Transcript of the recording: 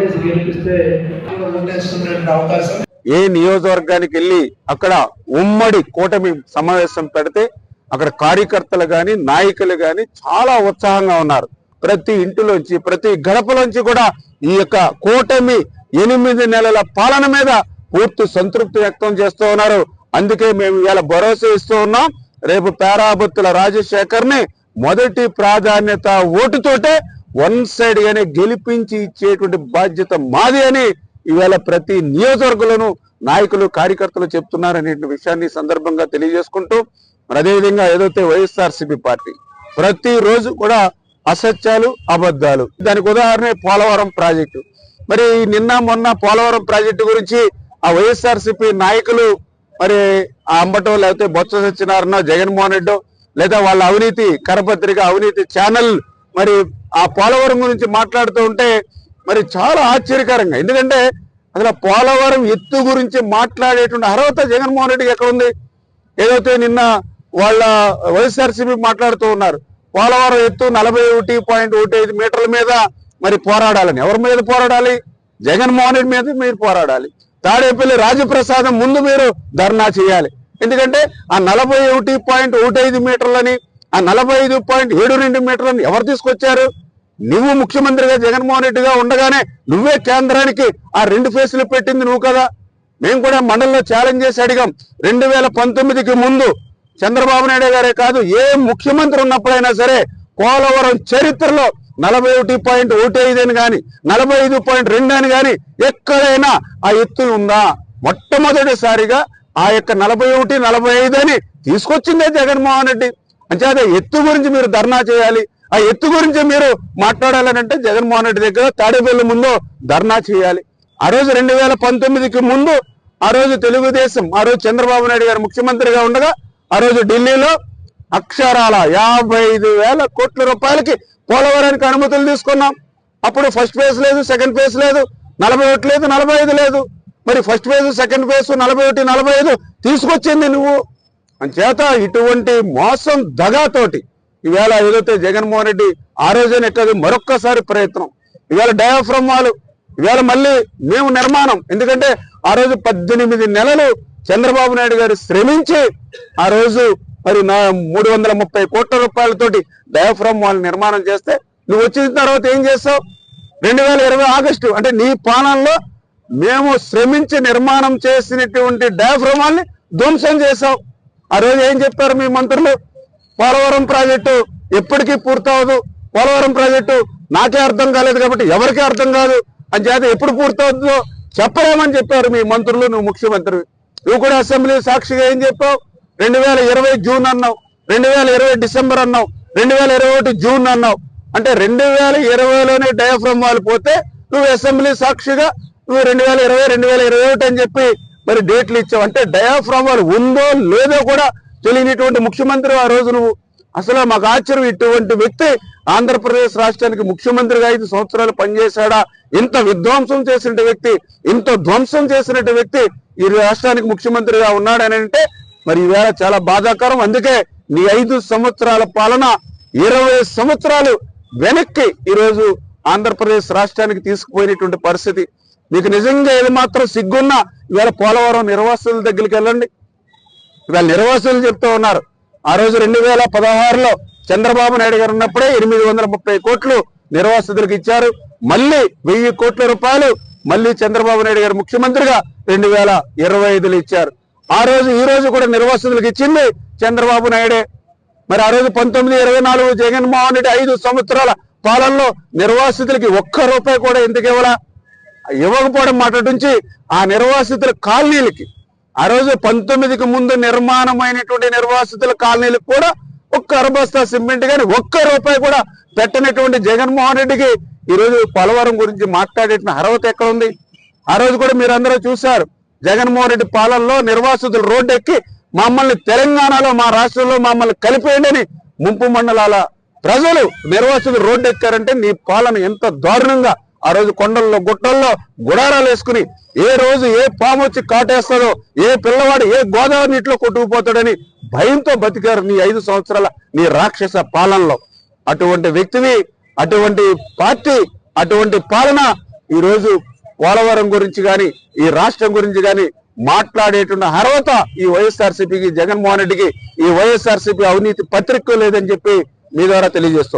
ఓటేసి గెలిపిస్తే ఓటేస్తున్న అవకాశం. ఏ నియోజకవర్గానికి వెళ్ళి అక్కడ ఉమ్మడి కూటమి సమావేశం పెడితే అక్కడ కార్యకర్తలు గాని నాయకులు గాని చాలా ఉత్సాహంగా ఉన్నారు. ప్రతి ఇంటిలోంచి ప్రతి గడపలోంచి కూడా ఈ యొక్క కూటమి 8 నెలల పాలన మీద పూర్తి సంతృప్తి వ్యక్తం చేస్తూ ఉన్నారు. అందుకే మేము ఇవాళ భరోసా ఇస్తూ ఉన్నాం. రేపు పేరాబత్తుల రాజశేఖర్ ని మొదటి ప్రాధాన్యత ఓటుతోటే వన్ సైడ్ గానే గెలిపించి ఇచ్చేటువంటి బాధ్యత మాది అని ఇవాళ ప్రతి నియోజకవర్గంలోనూ నాయకులు కార్యకర్తలు చెప్తున్నారనే విషయాన్ని సందర్భంగా తెలియజేసుకుంటూ, మరి అదేవిధంగా ఏదైతే వైఎస్ఆర్సీపీ పార్టీ ప్రతిరోజు కూడా అసత్యాలు అబద్ధాలు, దానికి ఉదాహరణ పోలవరం ప్రాజెక్టు. మరి నిన్న మొన్న పోలవరం ప్రాజెక్టు గురించి ఆ వైఎస్ఆర్సీపీ నాయకులు మరి ఆ అంబటో లేకపోతే బొత్స సత్యనారాయణ జగన్మోహన్ రెడ్డో లేదా వాళ్ళ అవినీతి కరపత్రిక అవినీతి ఛానల్ మరి ఆ పోలవరం గురించి మాట్లాడుతూ ఉంటే మరి చాలా ఆశ్చర్యకరంగా, ఎందుకంటే అసలు పోలవరం ఎత్తు గురించి మాట్లాడేటువంటి అర్హత జగన్మోహన్ రెడ్డికి ఎక్కడ ఉంది? ఏదైతే నిన్న వాళ్ళ వైఎస్ఆర్సీపీ మాట్లాడుతూ ఉన్నారు పోలవరం ఎత్తు 41.15 మీటర్ల మీద మరి పోరాడాలని. ఎవరి మీద పోరాడాలి? జగన్మోహన్ రెడ్డి మీద మీరు పోరాడాలి. తాడేపల్లి రాజప్రసాదం ముందు మీరు ధర్నా చేయాలి. ఎందుకంటే ఆ 41.15 మీటర్లని ఆ 45.72 మీటర్లని ఎవరు తీసుకొచ్చారు? నువ్వు ముఖ్యమంత్రిగా జగన్మోహన్ రెడ్డిగా ఉండగానే నువ్వే కేంద్రానికి ఆ 2 ఫేసులు పెట్టింది నువ్వు కదా. మేము కూడా మండలిలో ఛాలెంజ్ చేసి అడిగాం. 2019కి ముందు చంద్రబాబు నాయుడు గారే కాదు ఏ ముఖ్యమంత్రి ఉన్నప్పుడైనా సరే పోలవరం చరిత్రలో 41.15 అని కానీ 45.2 అని కానీ ఎక్కడైనా ఆ ఎత్తు ఉందా? మొట్టమొదటిసారిగా ఆ యొక్క 41, 45 అని తీసుకొచ్చిందే జగన్మోహన్ రెడ్డి. అంచేత ఎత్తు గురించి మీరు ధర్నా చేయాలి. ఆ ఎత్తు గురించి మీరు మాట్లాడాలని అంటే జగన్మోహన్ రెడ్డి దగ్గర తాడేపల్లి ముందు ధర్నా చేయాలి. ఆ రోజు 2019కి ముందు ఆ రోజు తెలుగుదేశం ఆ రోజు చంద్రబాబు నాయుడు గారు ముఖ్యమంత్రిగా ఉండగా ఆ రోజు ఢిల్లీలో అక్షరాల 55,000 కోట్ల రూపాయలకి పోలవరానికి అనుమతులు తీసుకున్నాం. అప్పుడు ఫస్ట్ ఫేజ్ లేదు, సెకండ్ ఫేజ్ లేదు, 41 లేదు, 45 లేదు. మరి ఫస్ట్ ఫేజ్, సెకండ్ ఫేజ్, 41, 45 తీసుకొచ్చింది నువ్వు. అంచేత ఇటువంటి మోసం దగాతోటి ఇవాళ ఏదైతే జగన్మోహన్ రెడ్డి ఆ రోజున ఎక్కదు మరొక్కసారి ప్రయత్నం, ఇవాళ డయాఫ్రమ్ వాళ్ళు ఇవాళ మళ్ళీ మేము నిర్మాణం. ఎందుకంటే ఆ రోజు 18 నెలలు చంద్రబాబు నాయుడు గారు శ్రమించి ఆ రోజు మరి 330 కోట్ల రూపాయలతోటి డయాఫ్రమ్ వాళ్ళు నిర్మాణం చేస్తే నువ్వు వచ్చిన తర్వాత ఏం చేస్తావు? 2020 ఆగస్టు అంటే నీ పాలనలో మేము శ్రమించి నిర్మాణం చేసినటువంటి డయాఫ్రమ్ వాళ్ళని ధ్వంసం చేశావు. ఆ రోజు ఏం చెప్పారు మీ మంత్రులు? పోలవరం ప్రాజెక్టు ఎప్పటికీ పూర్తవదు, పోలవరం ప్రాజెక్టు నాకే అర్థం కాలేదు కాబట్టి ఎవరికీ అర్థం కాదు అని చేత ఎప్పుడు పూర్తవుతుందో చెప్పలేమని చెప్పారు మీ మంత్రులు. నువ్వు ముఖ్యమంత్రి, నువ్వు కూడా అసెంబ్లీ సాక్షిగా ఏం చెప్పావు? 2020 జూన్ అన్నావు, 2020 డిసెంబర్ అన్నావు, 2021 జూన్ అన్నావు. అంటే 2020లోనే డయాఫ్రమ్ వాళ్ళు పోతే నువ్వు అసెంబ్లీ సాక్షిగా నువ్వు 2020, 2021 అని చెప్పి మరి డేట్లు ఇచ్చావు. అంటే డయాఫ్రమ్ వాళ్ళు ఉందో లేదో కూడా తెలియనిటువంటి ముఖ్యమంత్రి ఆ రోజు నువ్వు. అసలు మాకు ఆశ్చర్యం, ఇటువంటి వ్యక్తి ఆంధ్రప్రదేశ్ రాష్ట్రానికి ముఖ్యమంత్రిగా 5 సంవత్సరాలు పనిచేశాడా? ఇంత విధ్వంసం చేసిన వ్యక్తి, ఇంత ధ్వంసం చేసిన వ్యక్తి ఈ రాష్ట్రానికి ముఖ్యమంత్రిగా ఉన్నాడని అంటే మరి ఈవేళ చాలా బాధాకరం. అందుకే నీ 5 సంవత్సరాల పాలన 20 సంవత్సరాలు వెనక్కి ఈరోజు ఆంధ్రప్రదేశ్ రాష్ట్రానికి తీసుకుపోయినటువంటి పరిస్థితి. మీకు నిజంగా ఏది మాత్రం సిగ్గున్నా ఇవాళ పోలవరం నిర్వాసితుల దగ్గరికి వెళ్ళండి. ఇవాళ నిర్వాసితులు చెప్తూ ఉన్నారు ఆ రోజు 2016లో చంద్రబాబు నాయుడు గారు ఉన్నప్పుడే 830 కోట్లు నిర్వాసితులకు ఇచ్చారు. మళ్ళీ 1000 కోట్ల రూపాయలు మళ్ళీ చంద్రబాబు నాయుడు గారు ముఖ్యమంత్రిగా 2025లో ఇచ్చారు. ఆ రోజు ఈ రోజు కూడా నిర్వాసితులకు ఇచ్చింది చంద్రబాబు నాయుడే. మరి ఆ రోజు 1924 జగన్మోహన్ రెడ్డి 5 సంవత్సరాల పాలనలో నిర్వాసితులకి ₹1 కూడా ఎందుకు ఇవ్వకపోవడం మాట నుంచి ఆ నిర్వాసితుల కాలనీలకి ఆ రోజు 19కి ముందు నిర్మాణమైనటువంటి నిర్వాసితుల కాలనీలకు కూడా 1 అరబస్తా సిమెంట్ కానీ ₹1 కూడా పెట్టనటువంటి జగన్మోహన్ రెడ్డికి ఈ రోజు పోలవరం గురించి మాట్లాడే అర్హత ఎక్కడ ఉంది? ఆ రోజు కూడా మీరందరూ చూశారు జగన్మోహన్ రెడ్డి పాలనలో నిర్వాసితులు రోడ్డు ఎక్కి మమ్మల్ని తెలంగాణలో మా రాష్ట్రంలో మమ్మల్ని కలిపేయండి అని ముంపు మండలాల ప్రజలు నిర్వాసితులు రోడ్డు ఎక్కారంటే నీ పాలన ఎంత దారుణంగా ఆ రోజు కొండల్లో గుట్టల్లో గుడారాలు వేసుకుని ఏ రోజు ఏ పాము వచ్చి కాటేస్తాడో, ఏ పిల్లవాడు ఏ గోదావరి నీటిలో కొట్టుకుపోతాడని భయంతో బతికారు నీ 5 సంవత్సరాల నీ రాక్షస పాలనలో. అటువంటి వ్యక్తివి, అటువంటి పార్టీ, అటువంటి పాలన ఈ రోజు పోలవరం గురించి గాని ఈ రాష్ట్రం గురించి గాని మాట్లాడేటున్న అర్హత ఈ వైఎస్ఆర్సీపీకి, జగన్మోహన్ రెడ్డికి ఈ వైఎస్ఆర్సీపీ అవినీతి పత్రిక లేదని చెప్పి మీ ద్వారా తెలియజేస్తాం.